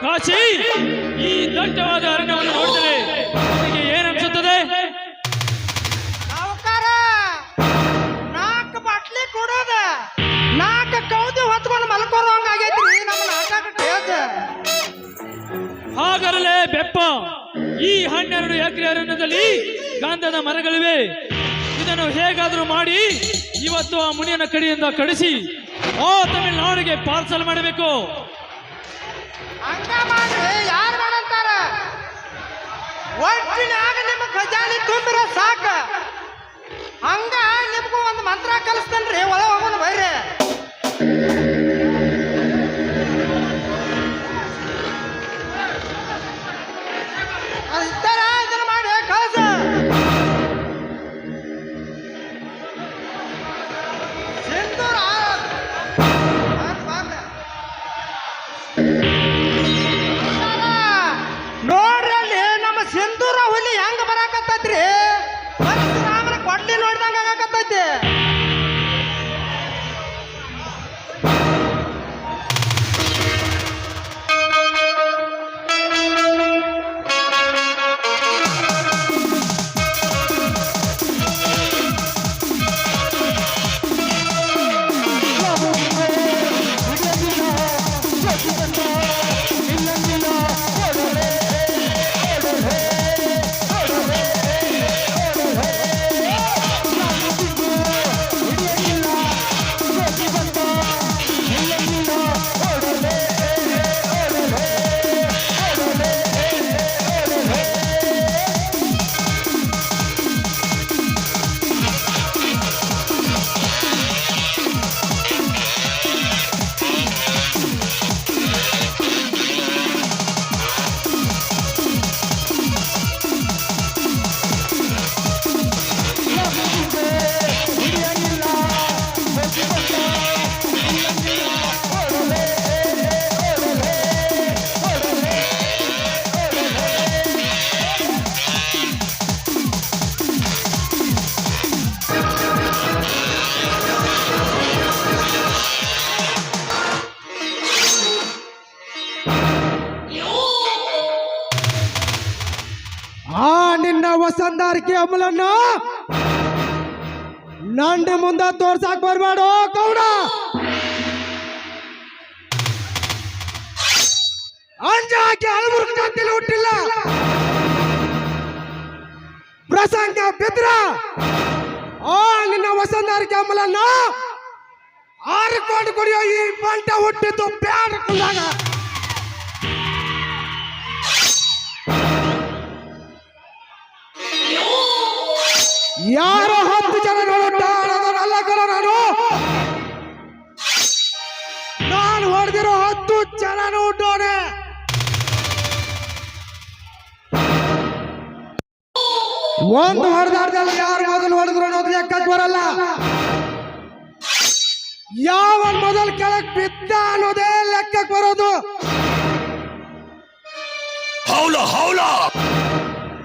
ಕಾಶಿ, ಈ ದಟ್ಟವಾದ ಅರಣ್ಯವನ್ನು ನೋಡಿದರೆ ನಿಮಗೆ ಏನನ್ಸುತ್ತದೆ? ಸಾವುಕಾರ, 4 ಬಾಟ್ಲಿ ಕೊಡೋದ 4 ಕೌದಿ ಹೊತ್ಕೊಂಡು ಮಲ್ಕೋದಂಗಾಗೈತ್ರಿ ನಮ್ಮ ನಾಟಕ ಟೇಜ್. ಹಾಗಾಗಲೇ ಬೆಪ್ಪ, ಈ 12 ಎಕರೆ ಅರಣ್ಯದಲ್ಲಿ ಗಂಧದ ಮರಗಳಿವೆ. ಇದನ್ನು ಹೇಗಾದರೂ ಮಾಡಿ ಇವತ್ತು ಆ ಮುನಿಯನ ಕಡೆಯಿಂದ ಕಡಿಸಿ ಆ ತಮಿಳುನಾಡಿಗೆ ಪಾರ್ಸಲ್ ಮಾಡಬೇಕು. ಹಂಗ ಮಾಡ್ರಿ, ಯಾರು ಮಾಡಂತಾರ? ಒಟ್ಟಿನಾಗ ನಿಮ್ಮ ಖಜಾನೆ ತುಂಬಿರ ಸಾಕ. ಹಂಗ ನಿಮ್ಗೂ ಒಂದು ಮಂತ್ರ ಕಲಿಸ್ತೇನ್ರಿ, ಒಳ ಹೋಗೋಣ ಬರ್ರಿ. ಇದನ್ನ ಮಾಡಿ ಕಳ್ಸ. ಸಿಂಧೂರ ನೋಡ್ರಿ, ಅಲ್ಲಿ ನಮ್ಮ ಸಿಂಧೂರ ಹುಲಿ ಹೆಂಗ ಬರಾಕತ್ತೈತ್ರಿ. ಪರಶುರಾಮನ ಕೊಡ್ಲಿ ನೋಡ್ದಂಗ ಆಗಾಕತ್ತೈತಿ. ನಿನ್ನ ವಸಂದಾರಿಕೆ ಅಮಲನ್ನ ನನ್ನ ಮುಂದೆ ತೋರ್ಸಾಕ್ ಬರ್ಬೇಡ ಗೌಡ. ಅಂಜಾಕಿ ಅಳಮುರುಕ ಜಾತಿಲಿ ಹುಟ್ಟಿಲ್ಲ. ಪ್ರಸಂಗ ಬಿದ್ರ ನಿನ್ನ ವಸಂದಾರಿಕೆ ಅಮಲನ್ನ ಆರಿಕೊಂಡು ಕುಡಿಯೋ ಈ ಬಂಟ ಹುಟ್ಟಿದ್ದು ಬ್ಯಾಡ ಕುಂದಾಗ. ಯಾರೋ 10 ಜನ ನೋಡೋಲ್ಲ ಕಣ. ನಾನು ಹೊಡೆದಿರೋ 10 ಜನ ನೋಡೋಣೆ. ಒಂದು ಹೊಡೆದಾಡ್ದಲ್ಲಿ ಯಾರು ಮೊದಲು ಹೊಡೆದ್ರು ಅನ್ನೋದು ಲೆಕ್ಕಕ್ಕೆ ಬರಲ್ಲ. ಯಾವ ಮೊದಲು ಕೆಳಕ್ ಬಿದ್ದ ಅನ್ನೋದೇ ಲೆಕ್ಕಕ್ಕೆ ಬರೋದು.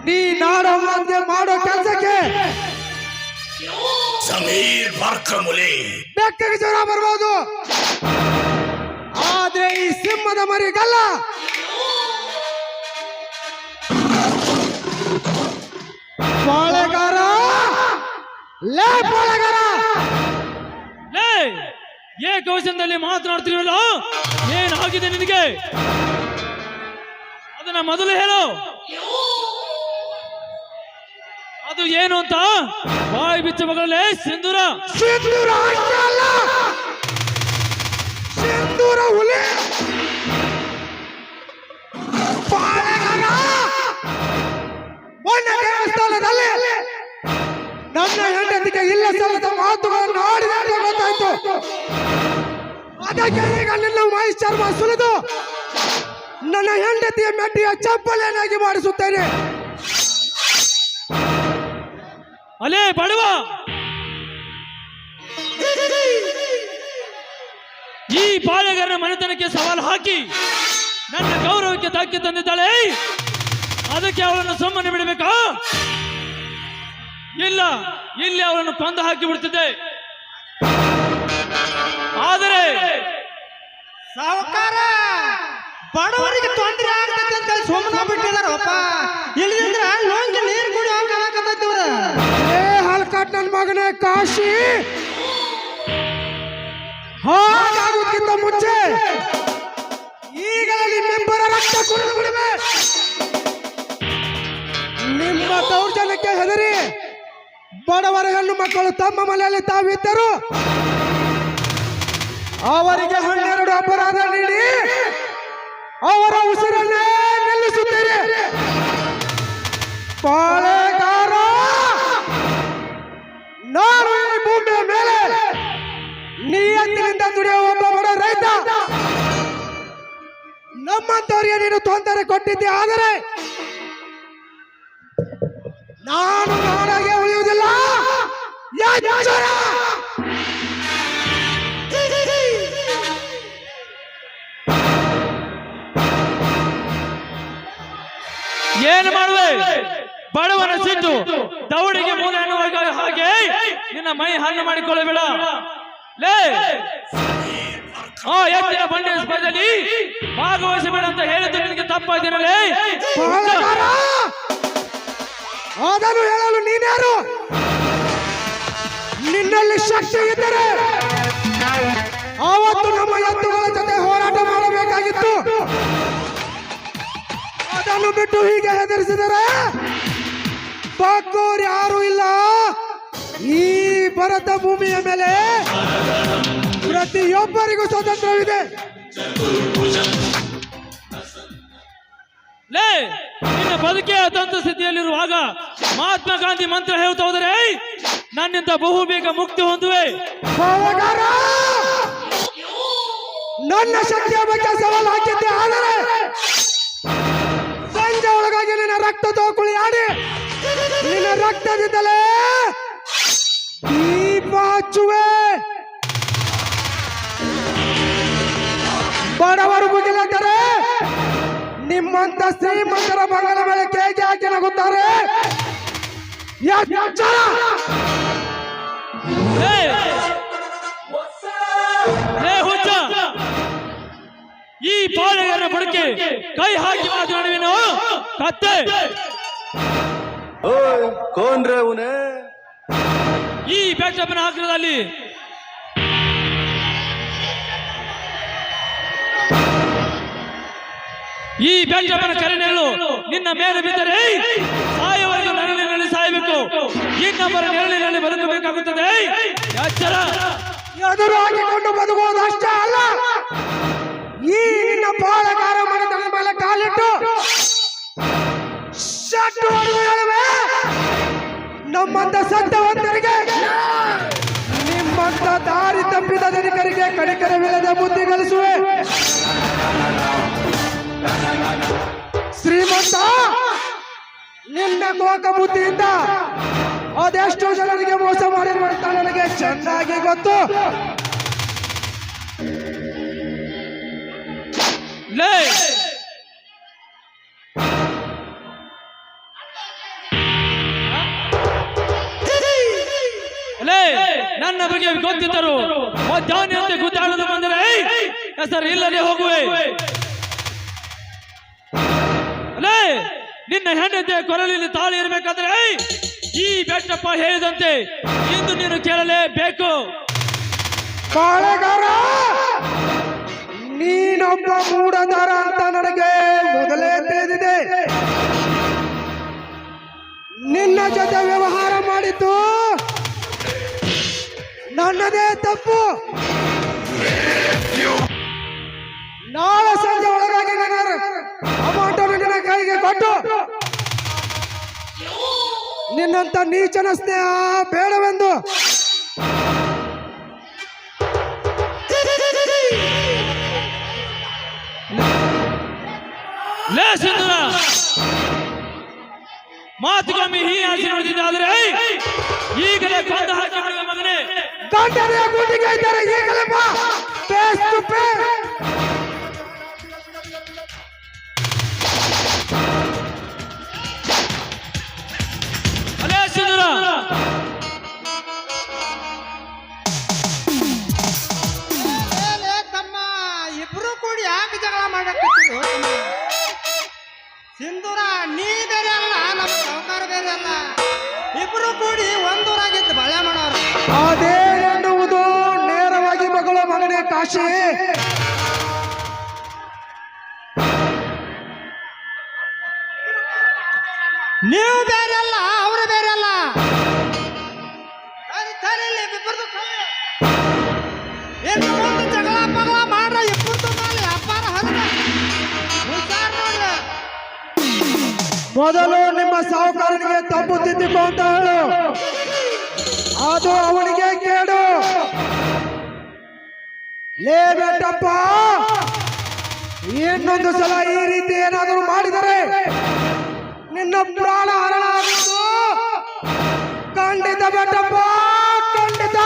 ನೀ ನಾಡೋ ಮಂದಿ ಮಾಡೋ ಕೆಲಸಕ್ಕೆ ಸಮೀರ್ ಬಾರ್ಕಮುಲೆ ಬೆಕ್ಕಗೆ ಜ್ವರ ಬರ್ಬೋದು, ಆದ್ರೆ ಈ ಸಿಂಹದ ಮರಿಗಲ್ಲ. ಪಾಳೆಗಾರ, ಲೇ ಪಾಳೆಗಾರ, ಲೇ ಏಕವಚನದಲ್ಲಿ ಮಾತನಾಡ್ತಿರಲ್ಲ, ಏನಾಗಿದೆ ನಿನಗೆ? ಅದನ್ನ ಮೊದಲು ಹೇಳು. ಅದು ಏನು ಅಂತ ಬಾಯಿ ಬಿಚ್ಚ ಮಗಳೇ. ಸಿಂಧೂರ ಅಲ್ಲ, ಸಿಂಧೂರ ಹುಲಿ. ಮೊನ್ನೆ ದೇವಸ್ಥಾನದಲ್ಲಿ ನನ್ನ ಹೆಂಡತಿಗೆ ಇಲ್ಲ ಸಲ್ಲದ ಮಾತುಗಳನ್ನು ಆಡಿದ ಗೊತ್ತಾಯ್ತು. ಅದಕ್ಕೆ ಈಗ ನಿನ್ನ ಮೈ ಚರ್ಮ ಸುಲಿದು ನನ್ನ ಹೆಂಡತಿಯ ಮೆಟ್ಟಿಯ ಚಪ್ಪಲೇನಾಗಿ ಮಾಡಿಸುತ್ತೇನೆ. ಅಲೇ ಬಡವ, ಈ ಪಾಳೆಗಾರನ ಮನೆತನಕ್ಕೆ ಸವಾಲು ಹಾಕಿ ನನ್ನ ಗೌರವಕ್ಕೆ ಧಕ್ಕೆ ತಂದಿದ್ದಾಳೆ. ಅದಕ್ಕೆ ಅವಳನ್ನು ಸುಮ್ಮನೆ ಬಿಡಬೇಕಾ? ಇಲ್ಲ, ಇಲ್ಲಿ ಅವಳನ್ನು ಕೊಂದು ಹಾಕಿ ಬಿಡ್ತಿದ್ದೆ. ಆದರೆ ಸಾವುಕಾರ, ಬಡವರಿಗೆ ತೊಂದರೆ ಆಗ್ತೈತೆ ಅಂತ ಹೇಳಿ ಸುಮ್ಮನೆ ಬಿಟ್ಟಿದಾರಪ್ಪ. ಇಲ್ಲಿಂದ್ರ ಲೋಂಗಿ ನೀರು ಕುಡಿ ಹಂಗ ಹಾಕತೈತಿ ಇವ್ರ. ಏ ಹಲ್ಕಾಟ್ ನನ್ನ ಮಗನೇ ಕಾಶಿ, ಹಾಗಾಗೋದಕ್ಕಿಂತ ಮುಂಚೆ ಈಗಲೇ ನಿಮ್ಮಿಬ್ಬರ ರಕ್ತ ಕುಡಿದು ಬಿಡುವೆ. ನಿಮ್ಮ ದೌರ್ಜನ್ಯಕ್ಕೆ ಹೆದರಿ ಬಡವರ ಹೆಣ್ಣು ಮಕ್ಕಳು ತಮ್ಮ ಮನೆಯಲ್ಲಿ ತಾವಿದ್ದರು ಅವರಿಗೆ 12 ಅಪರಾಧ ನೀಡಿ ಅವರ ಉಸಿರನ್ನೇ ನಿಲ್ಲಿಸುತ್ತೀರಿ. ಪಾಳೆಗಾರ, ನಾನು ಈ ಭೂಮಿಯ ಮೇಲೆ ನಿಯತ್ತಿನಿಂದ ದುಡಿಯುವ ಒಬ್ಬ ಬಡ ರೈತ. ನಮ್ಮಂತವರಿಗೆ ನೀನು ತೊಂದರೆ ಕೊಟ್ಟಿದ್ದೆ, ಆದರೆ ನಾನು ನಾನಾಗೆ ಉಳಿಯುವುದಿಲ್ಲ. ಯಾಜರ! ಏನು ಮಾಡುವೆ? ಬಡವನ ಸಿಟ್ಟು ದೌಡಿಗೆ ಮೂಲ ಎನ್ನುವಾಗ ಹಾಗೆ ನಿನ್ನ ಮೈ ಹಣ್ಣು ಮಾಡಿಕೊಳ್ಳಬೇಡ. ಲೇ, ಆ ಎತ್ತಿನ ಬಂಡಿ ಸ್ಪರ್ಧೆಯಲ್ಲಿ ಭಾಗವಹಿಸಬೇಡ ಅಂತ ಹೇಳಿದ್ದು ನಿನಗೆ ತಪ್ಪಾದಿರಲೇ? ಪಾಳೆಗಾರ, ಅದನ್ನು ಹೇಳಲು ನೀನ್ಯಾರು? ನಿನ್ನಲ್ಲಿ ಶಕ್ತಿ ಇದ್ದರೆ ಆವತ್ತು ನಮ್ಮ ಎತ್ತುಗಳ ಜೊತೆ ಹೋರಾಟ ಮಾಡಬೇಕಾಗಿತ್ತು. ಅದನ್ನು ಬಿಟ್ಟು ಹೀಗೆ ಹೆದರಿಸಿದರೆ ಬಾಕೋರ್ ಯಾರು ಇಲ್ಲ. ಈ ಭರತ ಭೂಮಿಯ ಮೇಲೆ ಪ್ರತಿಯೊಬ್ಬರಿಗೂ ಸ್ವಾತಂತ್ರ್ಯವಿದೆ. ಲೇ, ನಿನ್ನ ಬದುಕೆ ಅತಂತ ಸ್ಥಿತಿಯಲ್ಲಿರುವಾಗ ಮಹಾತ್ಮ ಗಾಂಧಿ ಮಂತ್ರ ಹೇಳ್ತಾ ಹೋದರೆ ನನ್ನಿಂದ ಬಹು ಬೇಗ ಮುಕ್ತಿ ಹೊಂದುವೆ. ಪಾಳೆಗಾರ, ನನ್ನ ಶಕ್ತಿಯ ಬಗ್ಗೆ ಸವಾಲು ಹಾಕಿದ್ದೆ, ಆದರೆ ಸಂಜೆ ಒಳಗಾಗಿ ನಿನ್ನ ರಕ್ತ ತೋಕುಳಿ ಆಡಿ ನಿನ್ನ ರಕ್ತದಿಂದಲೇ ದೀಪ ಹಚ್ಚುವೆ. ಬಡವರು ಮುಗಿಲಂದರೆ ನಿಮ್ಮಂತ ಶ್ರೀಮಂತರ ಮಗನ ಮೇಲೆ ಕೇಕೆ ಹಾಕಿ ನಗುತ್ತಾರೆ. ಎಚ್ಚರ! ಲೇ, ಲೇ ಹುಚ್ಚ, ಈ ಪಾಳೆಗಾರನ ಬುಡಕ್ಕೆ ಕೈ ಹಾಕಿ ಮಾತನಾಡುವೆನು ಕತ್ತೆ. कौन रे उन्हें? ಈ ಬೆಟ್ಟಪ್ಪನ ಆಗ್ರಹದಲ್ಲಿ ಈ ಬೆಟ್ಟಪ್ಪನ ಕರೆನೆರಳು ನಿನ್ನ ಮೇಲೆ ಬಿದ್ದರೆ ಸಾಯವರೆಗೂ ನೆರಳಿನಲ್ಲಿ ಸಾಯಬೇಕು. ಇನ್ನೊಬ್ಬರ ನೆರಳಿನಲ್ಲಿ ಬದುಕಬೇಕಾಗುತ್ತದೆ. ಎಚ್ಚರ! ಎದುರು ಹಾಕಿಕೊಂಡು ಬದುಕುವುದು ಅಷ್ಟೇ ಅಲ್ಲ, ಈ ನಿನ್ನ ಪಾಳೆಗಾರ ಮನೆತನದ ಮೇಲೆ ಕಾಲಿಟ್ಟು ಶಟ್ಟು ಹೊಡೆದು ಹೇಳುವೆ. ನಮ್ಮಂತ ಸತ್ಯವಂತರಿಗೆ, ನಿಮ್ಮಂತ ದಾರಿ ತಪ್ಪಿದ ಧನಿಕರಿಗೆ ಕಣಿಕರವಿಲ್ಲದೆ ಬುದ್ಧಿ ಕಲಿಸುವೆ. ಶ್ರೀಮಂತ, ನಿನ್ನ ಕೋಕ ಬುದ್ಧಿಯಿಂದ ಅದೆಷ್ಟು ಜನರಿಗೆ ಮೋಸ ಮಾಡಿರುವಂತ ನನಗೆ ಚೆನ್ನಾಗಿ ಗೊತ್ತು. ಲೇ, ಲೇ, ನನ್ನ ಬಗ್ಗೆ ಗೊತ್ತಿದ್ದರು ಮಧ್ಯಾಹ್ನಂತೆ ಗುದ್ದಾಡಲು ಬಂದರೆ ಹೆಸರು ಇಲ್ಲದೆ ಹೋಗುವೆ. ಲೇ, ನಿನ್ನ ಹೆಂಡತಿಯ ಕೊರಳಲ್ಲಿ ತಾಳಿ ಇರಬೇಕಾದ್ರೆ ಈ ಬೆಟ್ಟಪ್ಪ ಹೇಳಿದಂತೆ ಇಂದು ನೀನು ಕೇಳಲೇಬೇಕು. ಪಾಳೆಗಾರ, ನೀನೊಬ್ಬ ಮೂಢದಾರ ಅಂತ ನನಗೆ ಮೊದಲೇ ತಿಳಿದಿದೆ. ನಿನ್ನ ಜೊತೆ ವ್ಯವಹಾರ ಮಾಡಿದ್ದು ನನ್ನದೇ ತಪ್ಪು. ನಾಳೆ ಸಂಜೆ ಒಳಗಾಗಿ ನನ್ನ ಅಮೌಂಟ್ ನಿನ್ನ ಕೈಗೆ ಕೊಟ್ಟು ನಿನ್ನಂತ ನೀಚನ ಸ್ನೇಹ ಬೇಡವೆಂದು ಲೇ ಸಿಂಧೂರ, ಮಾತುಗೊಮ್ಮೆ ಹೀ ಆಸೆ ನೋಡಿದ್ದಾದ್ರೆ ಈಗಲೇ ಕೊಂದು ಹಾಕಿ ಬಿಡುವ ಮಗನೇ. ಗಂಡನೆಯ ಗುಂಡಿಗೆ ಇದ್ದಾರೆ, ಈಗಲೇ ಬಾ. Face to face. ಅಲೇ ಸಿಂಧೂರ, ತಮ್ಮ ಇಬ್ರು ಕೂಡಿ ಯಾಕೆ ಜಗಳ ಮಾಡಕತ್ತೀರಿ? ಇಬ್ರು ಕೂಡಿ ಒಂದೂರಾಗಿತ್ತು ಬಳೆ ಮಾಡೋರು. ಅದೇನೆನ್ನುವುದು ನೇರವಾಗಿ ಮಗಳ ಮಗನೇ ಕಾಶಿ. ನೀವು ಬೇರೆ ಅಲ್ಲ, ಅವರು ಬೇರೆ ಅಲ್ಲ. ಇನ್ನು ಮುಂದೆ ಜಗಳ ಪಗಳ ಮಾಡ್ರ ಇಬ್ಬರು ಮೇಲೆ ಅಪ್ಪಾರ ಹರಿದ ಹುಷಾರ್ ನೋಡ್ರ. ಮೊದಲು ನಿಮ್ಮ ಸಾಹುಕಾರನಿಗೆ ತಪ್ಪು ತಿದ್ದಿಕೊ ಅಂತ ಹೇಳು, ಅದು ಅವನಿಗೆ ಕೇಡು. ಲೇ ಬೆಟ್ಟಪ್ಪ, ಇನ್ನೊಂದು ಸಲ ಈ ರೀತಿ ಏನಾದರೂ ಮಾಡಿದರೆ ನಿನ್ನ ಪ್ರಾಣ ಹರಣ ಆಗುವುದು ಖಂಡಿತ ಬೆಟ್ಟಪ್ಪ, ಖಂಡಿತ.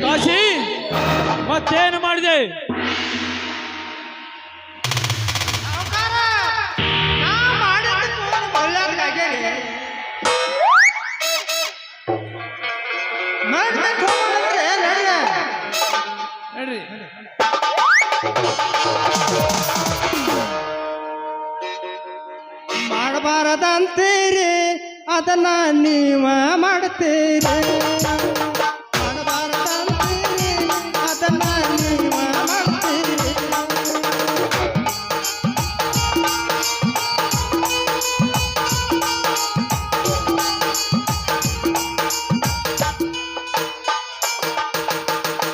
ಕಾಶಿ ಮತ್ತೇನು ಮಾಡಿದೆ? ಸಾವ್ಕಾರ, ನಾ ಮಾಡಿದ್ದಕ್ಕೂ ಒಳ್ಳೆಯದಾಗ್ಯಾರಿ. ಮಾಡ್ಬೇಕು ಹೋಗೋದಂದ್ರೆ ನಡ್ರಿ. ನಡ್ರಿ. ಮಾಡಬಾರದಂತೀರಿ ಅದನ್ನ ನೀವ ಮಾಡ್ತೀರಿ. ಮಾಡಬಾರದಂತೀರಿ ಅದನ್ನ ನೀವ ಮಾಡ್ತೀರಿ.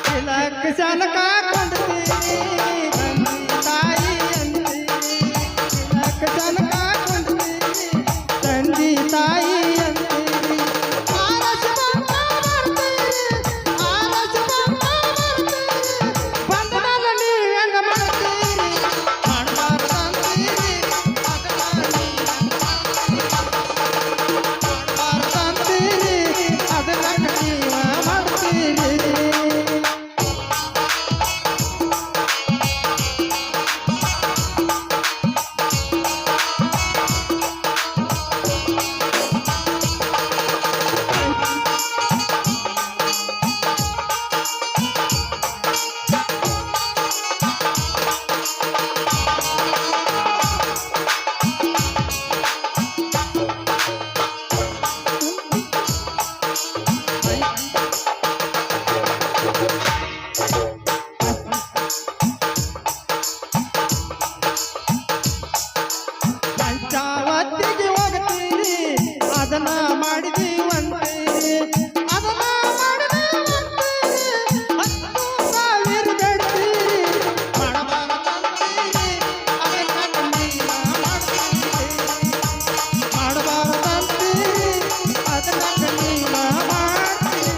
ತಿಲಕ್ ಜನಕ ಕೊಂಡ್ತೀರಿ ತಾಯಿ ಅಂತೀರಿ. ತಿಲಕ್ ಜನಕ ಕೊಂಡ್ತೀರಿ ತಂದಿ ತಾಯಿ ಅಂತೀರಿ. ಆಲಸ ಬಂದ ಬರ್ತೀರಿ, ಆಲಸ ಬಂದ ಬರ್ತೀರಿ. ಬಂದ ಮೇಲೆ ನೀವು ಹೆಂಗ ಮಾಡ್ತೀರಿ? ಮಾಡಬಾರ್ದಂತೀರಿ ಅದನ್ನ ನೀವ ಮಾಡಬಾರ್ದಂತೀರಿ ಅದನ್ನ ನೀವ ಮಾಡ್ತೀರಿ. ಪಂಚಾವತ್ತಿಗೆ ಹೋಗ್ತೀರಿ ಅದನ್ನ ಮಾಡಿದೀವಂತೀರಿ. ಅದನ್ನ ಮಾಡಿದೀವಂತೀರಿ 10,000 ಬೇಡ್ತೀರಿ. ಮಾಡಬಾರದಂತೀರಿ ಅದನ್ನ ನೀವ ಮಾಡ್ತೀರಿ. ಮಾಡಬಾರದಂತೀರಿ ಅದನ್ನ ನೀವ ಮಾಡ್ತೀರಿ.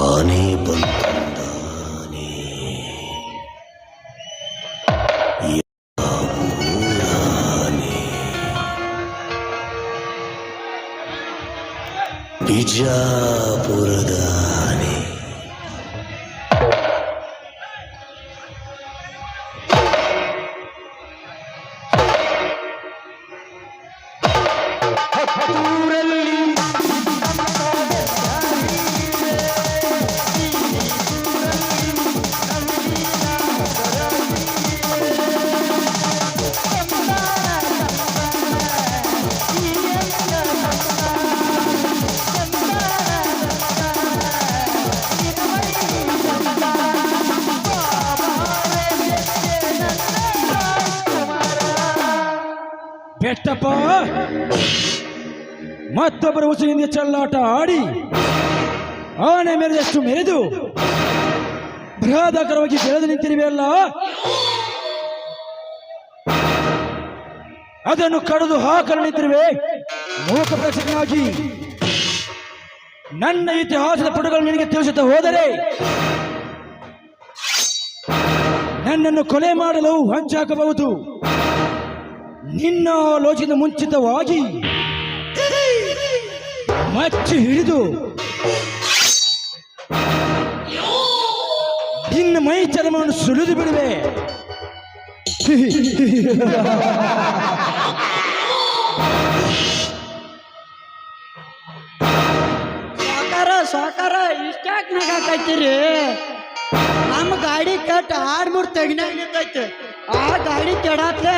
ಆನೆ ಬಂದಾನೆ ಯಾವೂರಾನೆ? ಬಿಜಾಪುರದ ಆನೆ. ಬೆಟ್ಟಪ್ಪ ಮತ್ತೊಬ್ಬರ ಉಸಿರಿನಿಂದ ಚೆಲ್ಲಾಟ ಆಡಿ ಆನೆ ಮೆರೆದಷ್ಟು ಮೆರೆದು ಬೃಹದಾಕರವಾಗಿ ಬೆಳೆದು ನಿಂತಿರುವೆಯಲ್ಲ, ಅದನ್ನು ಕಡಿದು ಹಾಕಲು ನಿಂತಿರುವೆ ಮೂಕ ಪ್ರೇಕ್ಷಕನಾಗಿ. ನನ್ನ ಇತಿಹಾಸದ ಪುಟಗಳು ನಿನಗೆ ತಿಳಿಸುತ್ತಾ ಹೋದರೆ ನನ್ನನ್ನು ಕೊಲೆ ಮಾಡಲು ಹೊಂಚಾಕಬಹುದು. ನಿನ್ನ ಆಲೋಚನೆ ಮುಂಚಿತವಾಗಿ ಮಚ್ಚಿ ಹಿಡಿದು ನಿನ್ನ ಮೈ ಚರ್ಮವನ್ನು ಸುಲಿದು ಬಿಡುವೆ. ಸಾಕಾರ ಇಷ್ಟಾಕ್ ನಗಾಕೈತಿರಿ? ನಮ್ಮ ಗಾಡಿ ಕಟ್ 6-3 ತೆಗಿನಾಗ ನಿಂತೈತೆ. ಆ ಗಾಡಿ ಕೆಡಾತ್ಲೆ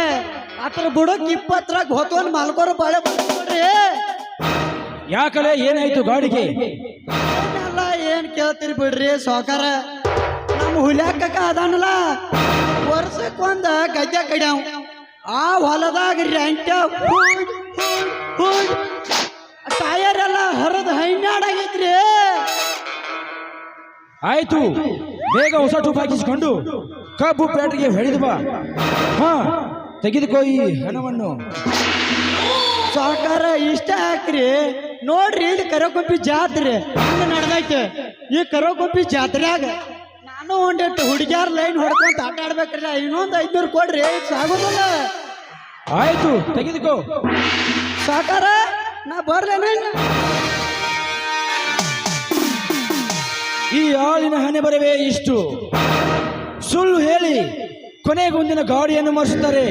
ಅದ್ರ ಬುಡಕ್ 20 ಹೊತ್ಕೊಂಡ್ ಮಲ್ಕೋರು ಬಾಳೆ ನೋಡ್ರಿ. ಯಾಕಲೆ ಏನಾಯ್ತು ಗಾಡಿಗೆ? ಏನೆಲ್ಲ ಏನ್ ಕೇಳ್ತೀರಿ ಬಿಡ್ರಿ ಸಾಕಾರ. ನಮ್ಮ ಹುಲ್ಯಾಕ ಅದಾನಲ್ಲ, ವರ್ಷಕ್ಕೊಂದ ಗದ್ದೆ ಕಡ್ಯಾವ. ಆ ಹೊಲದಾಗ ರೆಂಟ ಟಯರ್ ಎಲ್ಲ ಹರಿದು ಹೈನಾಡಾಗೈತ್ರಿ. ಆಯ್ತು, ಬೇಗ ಹೊಸ ಟೂಪ್ ಹಾಕಿಸಿಕೊಂಡು ಕಬ್ಬು ಪೇಟೆಗೆ ಹೊಡೆದು ಬಾ. ಹಾ, ತೆಗೆದುಕೋ ಈ ಹಣವನ್ನು. ಸಾಕಾರ ಇಷ್ಟ ಹಾಕ್ರಿ. ನೋಡ್ರಿ, ಇದು ಕರಕೊಪ್ಪಿ ಜಾತ್ರೆ ಹಂಗ ನಡೆದೈತೆ. ಈ ಕರಕೊಪ್ಪಿ ಜಾತ್ರೆಯಾಗ ನಾನು ಒಂದಿಟ್ಟು ಹುಡುಗ್ಯಾರ ಲೈನ್ ಹೊಡ್ಕೊಂತ ಆಟ ಆಡ್ಬೇಕ್ರಲ್ಲ. ಇನ್ನೊಂದು 500 ಕೊಡ್ರಿ, ಸಾಗೋದಲ್ಲ. ಆಯ್ತು, ತೆಗೆದುಕೋ. ಸಾಕಾರ ನಾ ಬರ್ಲೇನ? ಈ ಆಳಿನ ಹಣೆ ಬರವೇ ಇಷ್ಟು. ಸುಳ್ಳು ಹೇಳಿ ಕೊನೆಗೊಂದಿನ ಗಾಡಿಯನ್ನು ಮರೆಸುತ್ತಾರೆ.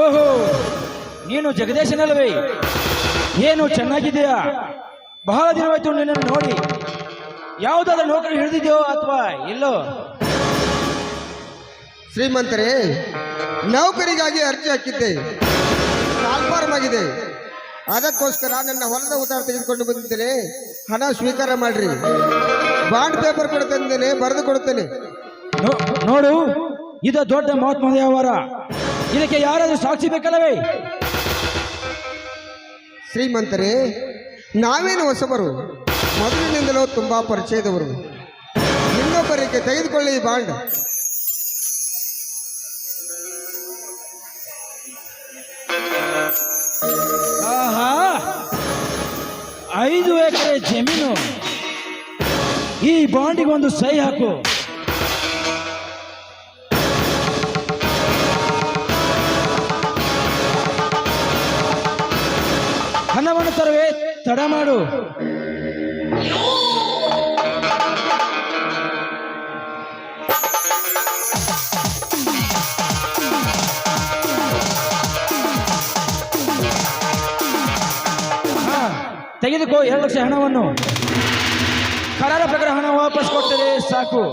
ಓಹೋ, ನೀನು ಜಗದೀಶನಲ್ಲವೇ? ಏನು ಚೆನ್ನಾಗಿದೆಯಾ? ಬಹಳ ದಿನವಾಯ್ತು ನಿನ್ನನ್ನು ನೋಡಿ. ಯಾವುದಾದ್ರೂ ನೌಕರಿ ಹಿಡಿದಿದೆಯೋ ಅಥವಾ ಇಲ್ಲೋ? ಶ್ರೀಮಂತರೇ, ನೌಕರಿಗಾಗಿ ಅರ್ಜಿ ಹಾಕಿದ್ದೆ. ಕಾಲ್ಫಾರ್ಮ್ ಆಗಿದೆ. ಅದಕ್ಕೋಸ್ಕರ ನನ್ನ ಹೊಲದ ಉತ್ತಾರ ತೆಗೆದುಕೊಂಡು ಬಂದಿದ್ದೇನೆ. ಹಣ ಸ್ವೀಕಾರ ಮಾಡ್ರಿ. ಬಾಂಡ್ ಪೇಪರ್ ಕೊಡ್ತೇನೆ, ಬರೆದು ಕೊಡುತ್ತೇನೆ. ನೋಡು, ಇದು ದೊಡ್ಡ ಮಹಾತ್ಮ ವ್ಯವಹಾರ. ಇದಕ್ಕೆ ಯಾರಾದ್ರೂ ಸಾಕ್ಷಿ ಬೇಕಲ್ಲವೇ? ಶ್ರೀಮಂತರೇ, ನಾವೇನು ಹೊಸಬರು, ಮೊದಲಿನಿಂದಲೂ ತುಂಬಾ ಪರಿಚಯದವರು. ಇನ್ನೊಬ್ಬರಿಗೆ ತೆಗೆದುಕೊಳ್ಳಿ ಈ ಬಾಂಡ್. ಆಹಾ, 5 ಎಕರೆ ಜಮೀನು. ಈ ಬಾಂಡಿಗೆ ಒಂದು ಸಹಿ ಹಾಕು. ಹಣವನ್ನು ತರವೇ, ತಡ ಮಾಡು. ತೆಗೆದುಕೋ 2 ಲಕ್ಷ ಹಣವನ್ನು. ಕರಾರ ಪ್ರಕಾರ ಹಣ ವಾಪಸ್ ಕೊಟ್ಟರೆ ಸಾಕು.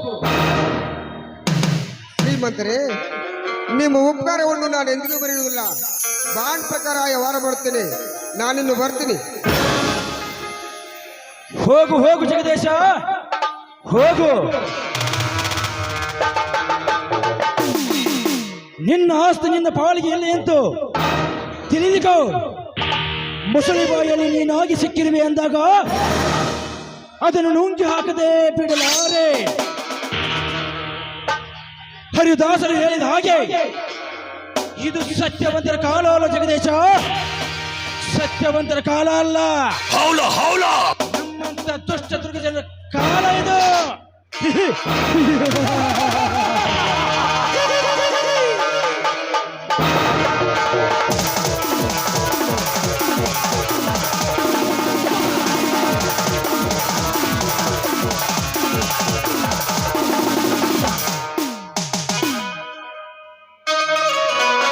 ಶ್ರೀಮಂತರೇ, ನಿಮ್ಮ ಉಪಕಾರವನ್ನು ನಾನು ಎಂದಿಗೂ ಬರೆಯುವುದಿಲ್ಲ. ಬಾಂಡ್ ಪ್ರಕಾರ ವ್ಯವಹಾರ ಮಾಡುತ್ತೇನೆ. ನಾನಿನ್ನು ಬರ್ತೀನಿ. ಹೋಗು ಹೋಗು ಜಗದೀಶ, ಹೋಗು. ನಿನ್ನ ಆಸ್ತಿ ನಿನ್ನ ಪಾಲಿಗೆ ಎಲ್ಲಿ ಎಂತು ತಿಳಿದುಕೋ. ಮುಸಳಿ ಬಾಯಲ್ಲಿ ನೀನಾಗಿ ಸಿಕ್ಕಿರುವೆ ಅಂದಾಗ ಅದನ್ನು ನುಂಗಿ ಹಾಕದೆ ಬಿಡಲಾರೆ. ಹರಿದಾಸರು ಹೇಳಿದ ಹಾಗೆ ಇದು ಸತ್ಯವಂತರ ಕಾಲ ಅಲ್ಲ ಜಗದೀಶ, ಸತ್ಯವಂತರ ಕಾಲ ಅಲ್ಲ. ನಮ್ಮಂತ ದುಷ್ಟ ದುರ್ಗಜನ ಕಾಲ ಇದು.